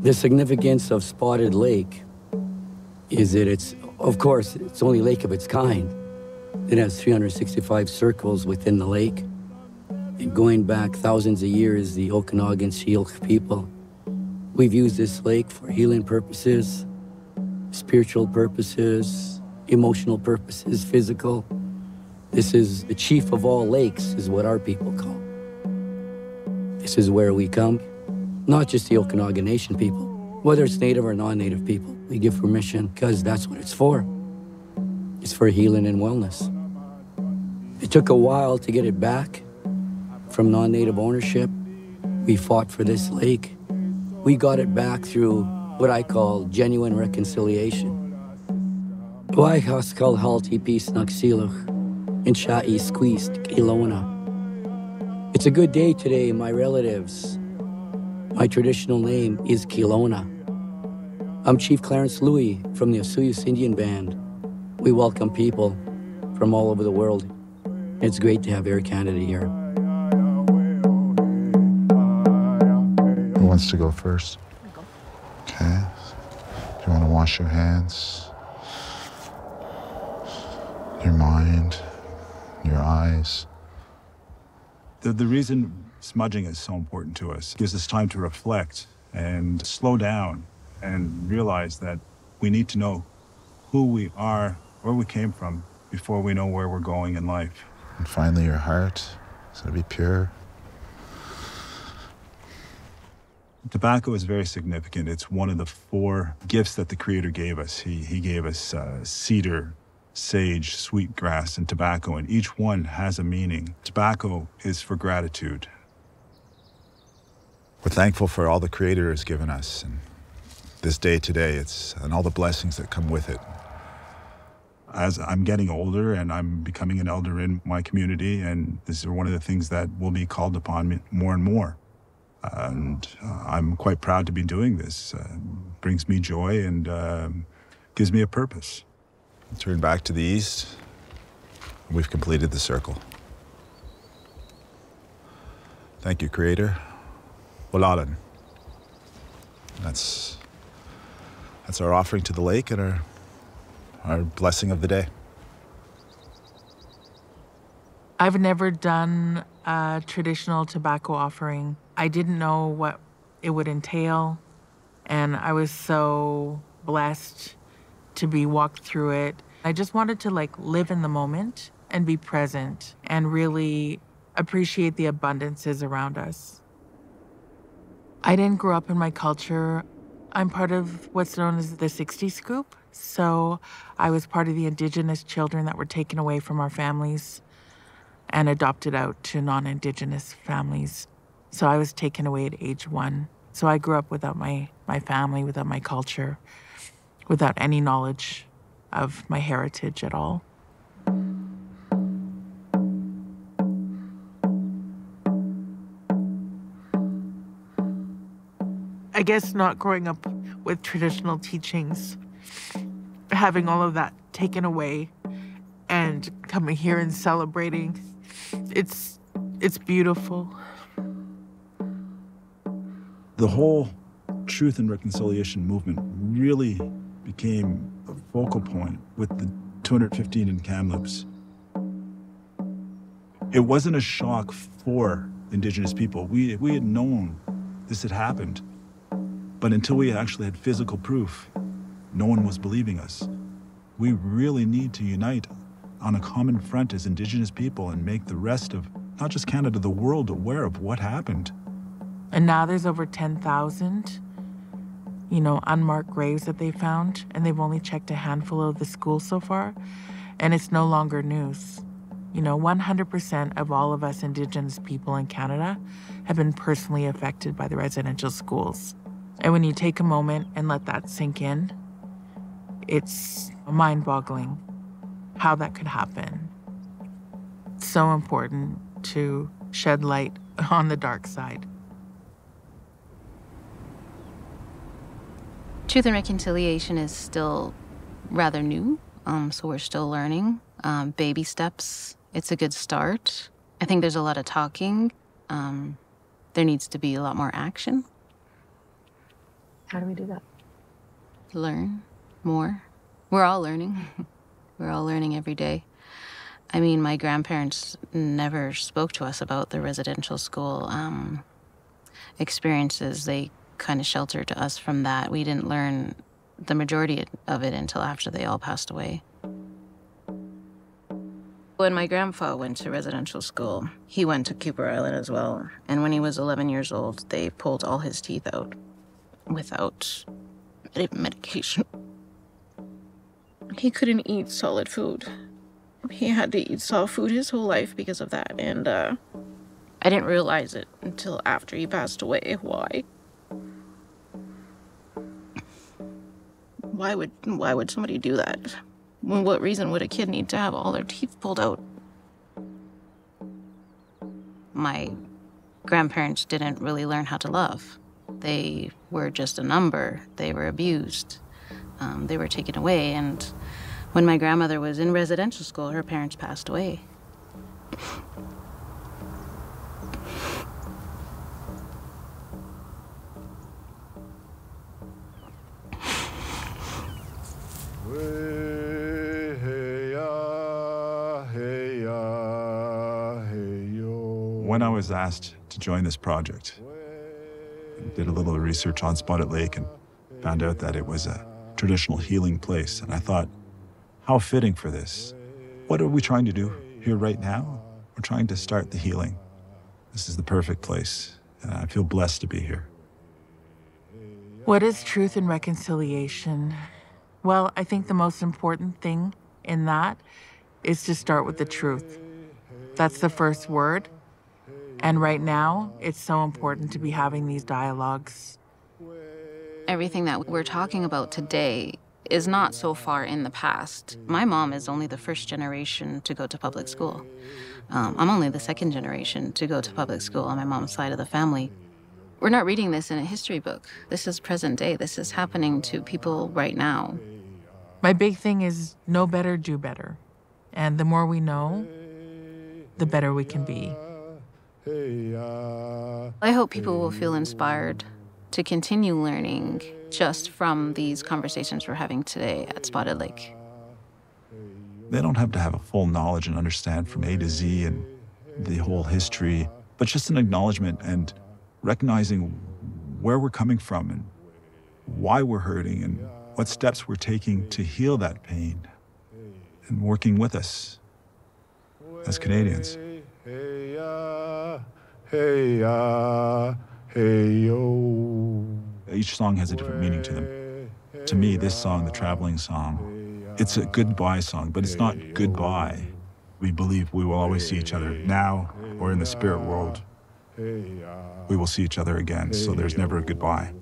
The significance of Spotted Lake is that it's, of course, it's the only lake of its kind. It has 365 circles within the lake. And going back thousands of years, the Okanagan Syilx people, we've used this lake for healing purposes, spiritual purposes, emotional purposes, physical. This is the chief of all lakes, is what our people call. This is where we come, not just the Okanagan Nation people, whether it's Native or non-Native people. We give permission because that's what it's for. It's for healing and wellness. It took a while to get it back from non-Native ownership. We fought for this lake. We got it back through what I call genuine reconciliation. Why haskal halti peace naksiluch in sha'i squeezed ilona. It's a good day today, my relatives. My traditional name is Kelowna. I'm Chief Clarence Louis from the Osuyus Indian Band. We welcome people from all over the world. It's great to have Air Canada here. Who wants to go first? Okay. Do you want to wash your hands, your mind, your eyes? The reason smudging is so important to us gives us time to reflect and slow down and realize that we need to know who we are, where we came from, before we know where we're going in life. And finally, your heart is going to be pure. Tobacco is very significant. It's one of the 4 gifts that the Creator gave us. He gave us cedar, sage, sweetgrass, and tobacco, and each one has a meaning. Tobacco is for gratitude. We're thankful for all the Creator has given us, and this day today, and all the blessings that come with it. As I'm getting older and I'm becoming an elder in my community, and this is one of the things that will be called upon me more and more. And I'm quite proud to be doing this. It brings me joy and gives me a purpose. Turn back to the east. We've completed the circle. Thank you, Creator. Walalan. That's our offering to the lake and our blessing of the day. I've never done a traditional tobacco offering. I didn't know what it would entail, and I was so blessed to be walked through it. I just wanted to live in the moment and be present and really appreciate the abundances around us. I didn't grow up in my culture. I'm part of what's known as the 60 Scoop. So I was part of the Indigenous children that were taken away from our families and adopted out to non-Indigenous families. So I was taken away at age 1. So I grew up without my family, without my culture, without any knowledge of my heritage at all. I guess not growing up with traditional teachings, having all of that taken away and coming here and celebrating, it's beautiful. The whole truth and reconciliation movement really became a focal point with the 215 in Kamloops. It wasn't a shock for Indigenous people. We had known this had happened, but until we actually had physical proof, no one was believing us. We really need to unite on a common front as Indigenous people and make the rest of, not just Canada, the world aware of what happened. And now there's over 10,000, unmarked graves that they found, and they've only checked a handful of the schools so far, and it's no longer news. 100% of all of us Indigenous people in Canada have been personally affected by the residential schools. And when you take a moment and let that sink in, it's mind-boggling how that could happen. It's so important to shed light on the dark side. Truth and reconciliation is still rather new, so we're still learning. Baby steps, it's a good start. I think there's a lot of talking. There needs to be a lot more action. How do we do that? Learn more. We're all learning. We're all learning every day. I mean, my grandparents never spoke to us about the residential school experiences. They kind of sheltered us from that. We didn't learn the majority of it until after they all passed away. When my grandpa went to residential school, he went to Cooper Island as well. And when he was 11 years old, they pulled all his teeth out without medication. He couldn't eat solid food. He had to eat soft food his whole life because of that. And I didn't realize it until after he passed away. Why? Why would somebody do that? What reason would a kid need to have all their teeth pulled out? My grandparents didn't really learn how to love. They were just a number. They were abused. They were taken away. And when my grandmother was in residential school, her parents passed away. When I was asked to join this project, I did a little research on Spotted Lake and found out that it was a traditional healing place. And I thought, how fitting for this. What are we trying to do here right now? We're trying to start the healing. This is the perfect place, and I feel blessed to be here. What is truth and reconciliation? Well, I think the most important thing in that is to start with the truth. That's the first word. And right now, it's so important to be having these dialogues. Everything that we're talking about today is not so far in the past. My mom is only the first generation to go to public school. I'm only the second generation to go to public school on my mom's side of the family. We're not reading this in a history book. This is present day. This is happening to people right now. My big thing is know better, do better. And the more we know, the better we can be. I hope people will feel inspired to continue learning just from these conversations we're having today at Spotted Lake. They don't have to have a full knowledge and understand from A to Z and the whole history, but just an acknowledgement and recognizing where we're coming from and why we're hurting and what steps we're taking to heal that pain and working with us as Canadians. Each song has a different meaning to them. To me, this song, the traveling song, it's a goodbye song, but it's not goodbye. We believe we will always see each other now or in the spirit world. We will see each other again, so there's never a goodbye.